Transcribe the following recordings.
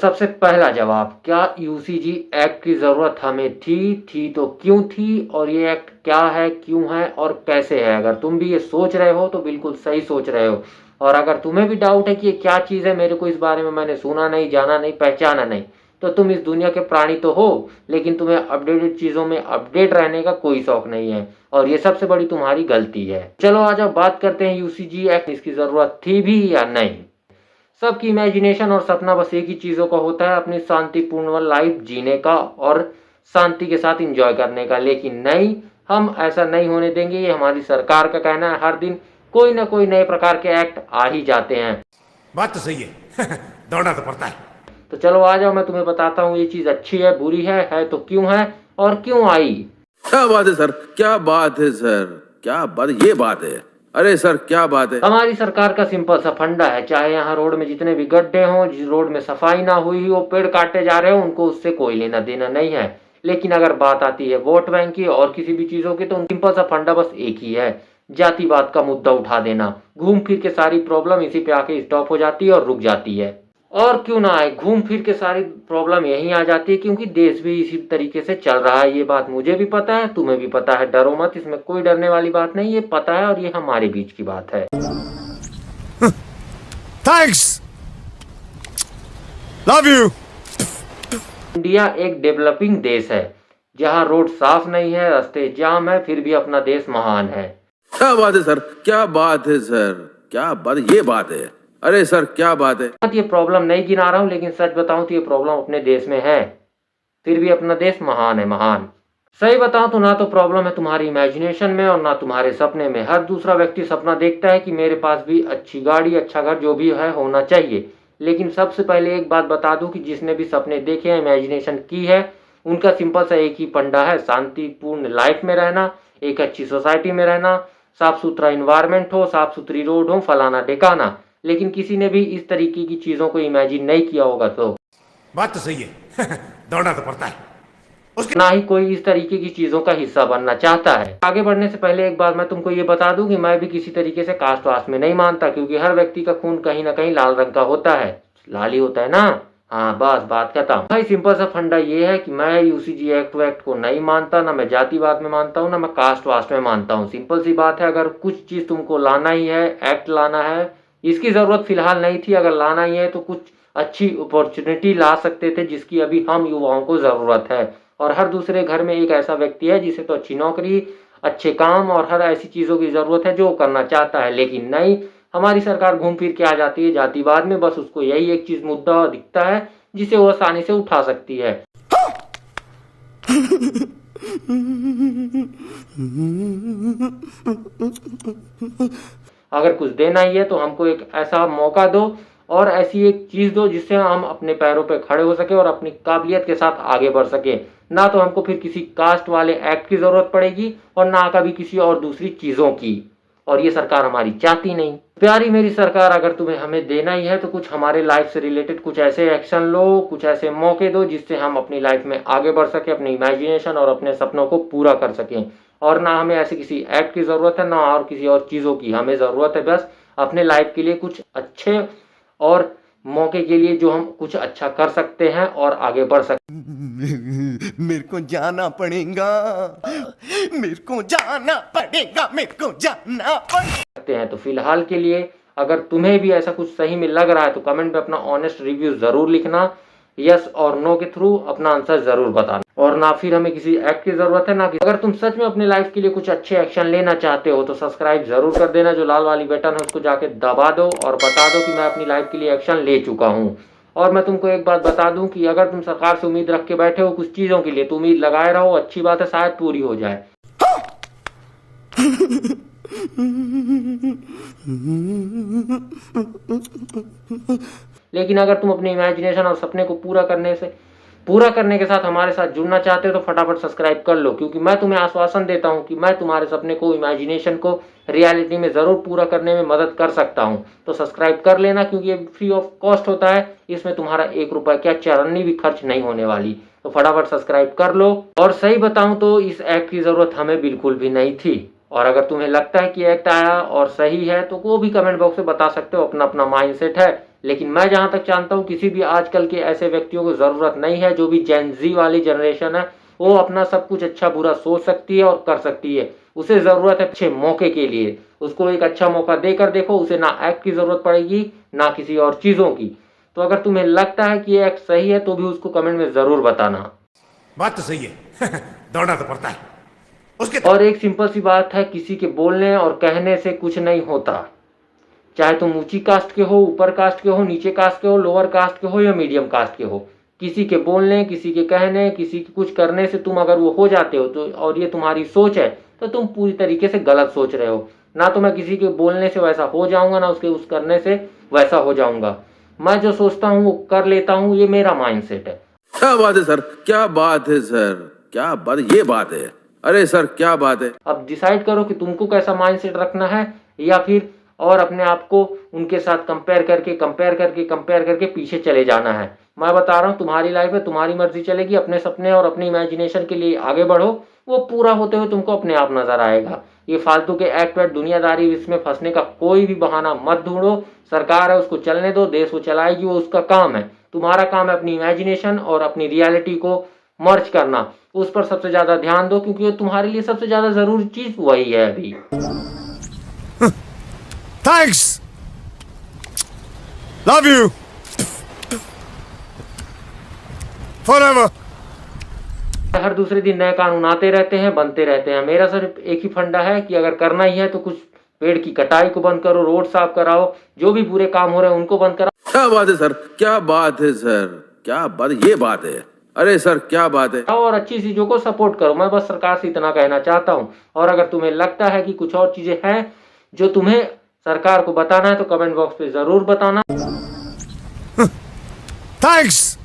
सबसे पहला जवाब, क्या यूसीजी एक्ट की ज़रूरत हमें थी तो क्यों थी और ये एक्ट क्या है, क्यों है और कैसे है? अगर तुम भी ये सोच रहे हो तो बिल्कुल सही सोच रहे हो। और अगर तुम्हें भी डाउट है कि ये क्या चीज़ है, मेरे को इस बारे में मैंने सुना नहीं, जाना नहीं, पहचाना नहीं, तो तुम इस दुनिया के प्राणी तो हो, लेकिन तुम्हें अपडेटेड चीज़ों में अपडेट रहने का कोई शौक नहीं है, और ये सबसे बड़ी तुम्हारी गलती है। चलो आज अब बात करते हैं यूसीजी एक्ट, इसकी ज़रूरत थी भी या नहीं। सबकी इमेजिनेशन और सपना बस एक ही चीज़ों का होता है, अपनी शांतिपूर्ण लाइफ जीने का और शांति के साथ एंजॉय करने का। लेकिन नहीं, हम ऐसा नहीं होने देंगे, ये हमारी सरकार का कहना है। हर दिन कोई ना कोई नए प्रकार के एक्ट आ ही जाते हैं। बात तो सही है दौड़ना तो पड़ता है। तो चलो आ जाओ, मैं तुम्हें बताता हूँ ये चीज़ अच्छी है, बुरी है तो क्यों है और क्यों आई। क्या बात है सर, क्या बात है सर, क्या बात, ये बात है। अरे सर क्या बात है। हमारी सरकार का सिंपल सा फंडा है, चाहे यहाँ रोड में जितने भी गड्ढे हों, जिस रोड में सफाई ना हुई हो, पेड़ काटे जा रहे हो, उनको उससे कोई लेना देना नहीं है। लेकिन अगर बात आती है वोट बैंक की और किसी भी चीजों की, तो सिंपल सा फंडा बस एक ही है, जातिवाद का मुद्दा उठा देना। घूम फिर के सारी प्रॉब्लम इसी पे आके स्टॉप हो जाती है और रुक जाती है। और क्यों ना आए, घूम फिर के सारी प्रॉब्लम यहीं आ जाती है, क्योंकि देश भी इसी तरीके से चल रहा है। ये बात मुझे भी पता है, तुम्हें भी पता है, डरो मत, इसमें कोई डरने वाली बात नहीं, ये पता है और ये हमारे बीच की बात है। Thanks, love you. इंडिया एक डेवलपिंग देश है, जहाँ रोड साफ नहीं है, रास्ते जाम है, फिर भी अपना देश महान है। क्या बात है सर, क्या बात है सर, क्या बात, ये बात है। अरे सर क्या बात है। ये प्रॉब्लम नहीं गिना रहा हूँ, लेकिन सच बताऊं तो ये प्रॉब्लम अपने देश में है, फिर भी अपना देश महान है, महान। सही बताऊं तो ना तो प्रॉब्लम है तुम्हारी इमेजिनेशन में और ना तुम्हारे सपने में। हर दूसरा व्यक्ति सपना देखता है कि मेरे पास भी अच्छी गाड़ी, अच्छा घर, जो भी है होना चाहिए। लेकिन सबसे पहले एक बात बता दूं कि जिसने भी सपने देखे हैं, इमेजिनेशन की है, उनका सिंपल सा एक ही फंडा है, शांतिपूर्ण लाइफ में रहना, एक अच्छी सोसाइटी में रहना, साफ सुथरा इन्वायरमेंट हो, साफ सुथरी रोड हो, फलाना ढिकाना। लेकिन किसी ने भी इस तरीके की चीजों को इमेजिन नहीं किया होगा। तो बात तो सही है दौड़ना तो पड़ता है। ना ही कोई इस तरीके की चीजों का हिस्सा बनना चाहता है। आगे बढ़ने से पहले एक बात मैं तुमको ये बता दूं कि मैं भी किसी तरीके से कास्ट वास्ट में नहीं मानता, क्योंकि हर व्यक्ति का खून कहीं ना कहीं लाल रंग का होता है, लाल ही होता है ना। हाँ बस बात खत्म भाई। सिंपल सा फंडा ये है कि मैं यूसीजी एक्ट को नहीं मानता, ना मैं जातिवाद में मानता हूँ, ना मैं कास्ट वास्ट में मानता हूँ। सिंपल सी बात है, अगर कुछ चीज तुमको लाना ही है, एक्ट लाना है, इसकी जरूरत फिलहाल नहीं थी, अगर लाना ही है तो कुछ अच्छी अपॉर्चुनिटी ला सकते थे, जिसकी अभी हम युवाओं को जरूरत है। और हर दूसरे घर में एक ऐसा व्यक्ति है जिसे तो अच्छी नौकरी, अच्छे काम और हर ऐसी चीजों की जरूरत है जो करना चाहता है। लेकिन नहीं, हमारी सरकार घूम फिर के आ जाती है जातिवाद में। बस उसको यही एक चीज मुद्दा दिखता है जिसे वो आसानी से उठा सकती है। अगर कुछ देना ही है तो हमको एक ऐसा मौका दो और ऐसी एक चीज दो जिससे हम अपने पैरों पे खड़े हो सके और अपनी काबिलियत के साथ आगे बढ़ सके। ना तो हमको फिर किसी कास्ट वाले एक्ट की जरूरत पड़ेगी और ना कभी किसी और दूसरी चीजों की, और ये सरकार हमारी चाहती नहीं। प्यारी मेरी सरकार, अगर तुम्हें हमें देना ही है तो कुछ हमारे लाइफ से रिलेटेड कुछ ऐसे एक्शन लो, कुछ ऐसे मौके दो जिससे हम अपनी लाइफ में आगे बढ़ सके, अपनी इमेजिनेशन और अपने सपनों को पूरा कर सकें। और ना हमें ऐसे किसी एक्ट की जरूरत है, ना और किसी और चीजों की। हमें जरूरत है बस अपने लाइफ के लिए कुछ अच्छे और मौके के लिए जो हम कुछ अच्छा कर सकते हैं और आगे बढ़ सकते मेरे को जाना पड़ेगा, मेरे को जाना पड़ेगा, मेरे को जाना हैं। तो फिलहाल के लिए अगर तुम्हें भी ऐसा कुछ सही में लग रहा है तो कमेंट में अपना ऑनेस्ट रिव्यू जरूर लिखना, यस और नो के थ्रू अपना आंसर जरूर बताना। और ना फिर हमें किसी एक्ट की जरूरत है ना कि, अगर तुम सच में अपने लाइफ के लिए कुछ अच्छे एक्शन लेना चाहते हो तो सब्सक्राइब जरूर कर देना। जो लाल वाली बटन है उसको जाके दबा दो और बता दो कि मैं अपनी लाइफ के लिए एक्शन ले चुका हूँ। और मैं तुमको एक बात बता दूं कि अगर तुम सरकार से उम्मीद रख के बैठे हो कुछ चीजों के लिए, तो उम्मीद लगाए रहो, अच्छी बात है, शायद पूरी हो जाए। लेकिन अगर तुम अपने इमेजिनेशन और सपने को पूरा करने के साथ हमारे साथ जुड़ना चाहते हो तो फटाफट सब्सक्राइब कर लो, क्योंकि मैं तुम्हें आश्वासन देता हूं कि मैं तुम्हारे सपने को, इमेजिनेशन को रियलिटी में जरूर पूरा करने में मदद कर सकता हूं। तो सब्सक्राइब कर लेना, क्योंकि ये फ्री ऑफ कॉस्ट होता है, इसमें तुम्हारा 1 रुपया क्या चरन्नी भी खर्च नहीं होने वाली। तो फटाफट सब्सक्राइब कर लो। और सही बताऊं तो इस एक्ट की जरूरत हमें बिल्कुल भी नहीं थी, और अगर तुम्हें लगता है कि एक्ट आया और सही है तो वो भी कमेंट बॉक्स में बता सकते हो, अपना अपना माइंडसेट है। लेकिन मैं जहां तक जानता हूं किसी भी आजकल के ऐसे व्यक्तियों को जरूरत नहीं है। जो भी जेन जी वाली जनरेशन है वो अपना सब कुछ अच्छा बुरा सोच सकती है और कर सकती है। उसे जरूरत है अच्छे मौके के लिए। उसको एक अच्छा मौका देकर देखो, उसे ना एक्ट की जरूरत पड़ेगी ना किसी और चीजों की। तो अगर तुम्हें लगता है कि ये एक्ट सही है तो भी उसको कमेंट में जरूर बताना। बात तो सही है दौड़ना तो पड़ता है उसके। और एक सिंपल सी बात है, किसी के बोलने और कहने से कुछ नहीं होता। चाहे तुम ऊंची कास्ट के हो, ऊपर कास्ट के हो, नीचे कास्ट के हो, लोअर कास्ट के हो या मीडियम कास्ट के हो, किसी के बोलने, किसी के कहने, किसी के कुछ करने से तुम अगर वो हो जाते हो तो, और ये तुम्हारी सोच है, तो तुम पूरी तरीके से गलत सोच रहे हो। ना तो मैं किसी के बोलने से वैसा हो जाऊंगा, ना उसके उस करने से वैसा हो जाऊंगा। मैं जो सोचता हूँ वो कर लेता हूँ, ये मेरा माइंडसेट है। क्या बात है सर, क्या बात है सर, क्या बात, ये बात है। अरे सर क्या बात है। अब डिसाइड करो कि तुमको कैसा माइंडसेट रखना है, या फिर और अपने आप को उनके साथ कंपेयर करके पीछे चले जाना है। मैं बता रहा हूँ तुम्हारी लाइफ है, तुम्हारी मर्जी चलेगी। अपने सपने और अपनी इमेजिनेशन के लिए आगे बढ़ो, वो पूरा होते हुए तुमको अपने आप नजर आएगा। ये फालतू के एक्ट वैक्ट दुनियादारी इसमें फंसने का कोई भी बहाना मत ढूंढो। सरकार है उसको चलने दो, देश वो चलाएगी, वो उसका काम है। तुम्हारा काम है अपनी इमेजिनेशन और अपनी रियलिटी को मर्ज करना, उस पर सबसे ज्यादा ध्यान दो, क्योंकि तुम्हारे लिए सबसे ज्यादा जरूरी चीज वही है अभी। Thanks, love you forever. हर दूसरे दिन नए कानून आते रहते हैं, बनते रहते हैं। मेरा सिर्फ एक ही फंडा है कि अगर करना ही है तो कुछ पेड़ की कटाई को बंद करो, रोड साफ कराओ, जो भी बुरे काम हो रहे हैं उनको बंद कराओ। क्या बात है सर, क्या बात है सर, क्या बात, ये बात है। अरे सर क्या बात है। और अच्छी चीजों को सपोर्ट करो। मैं बस सरकार से इतना कहना चाहता हूँ। और अगर तुम्हें लगता है कि कुछ और चीजें हैं जो तुम्हें सरकार को बताना है तो कमेंट बॉक्स पे जरूर बताना। Thanks,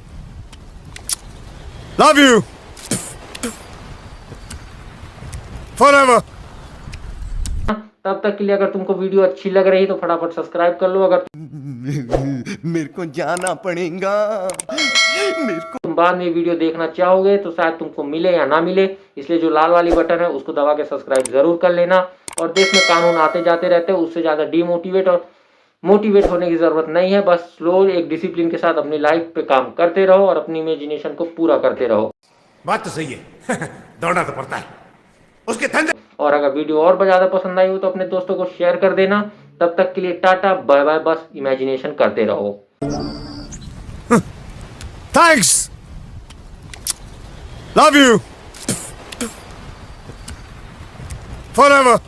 love you forever. तब तक के लिए अगर तुमको वीडियो अच्छी लग रही तो फटाफट सब्सक्राइब कर लो। अगर मेरे को जाना पड़ेगा, मेरे को तुम बाद में वीडियो देखना चाहोगे तो शायद तुमको मिले या ना मिले, इसलिए जो लाल वाली बटन है उसको दबा के सब्सक्राइब जरूर कर लेना। और देश में कानून आते जाते रहते हैं, उससे ज्यादा डीमोटिवेट और मोटिवेट होने की जरूरत नहीं है। बस स्लो एक डिसिप्लिन के साथ अपनी लाइफ पे काम करते रहो और अपनी इमेजिनेशन को पूरा करते रहो। बात तो सही है दौड़ना तो पड़ता है उसके धंधे। और अगर वीडियो और ज्यादा पसंद आई हो तो अपने दोस्तों को शेयर कर देना। तब तक के लिए टाटा बाय बाय, बस इमेजिनेशन करते रहो। Thanks, love you forever.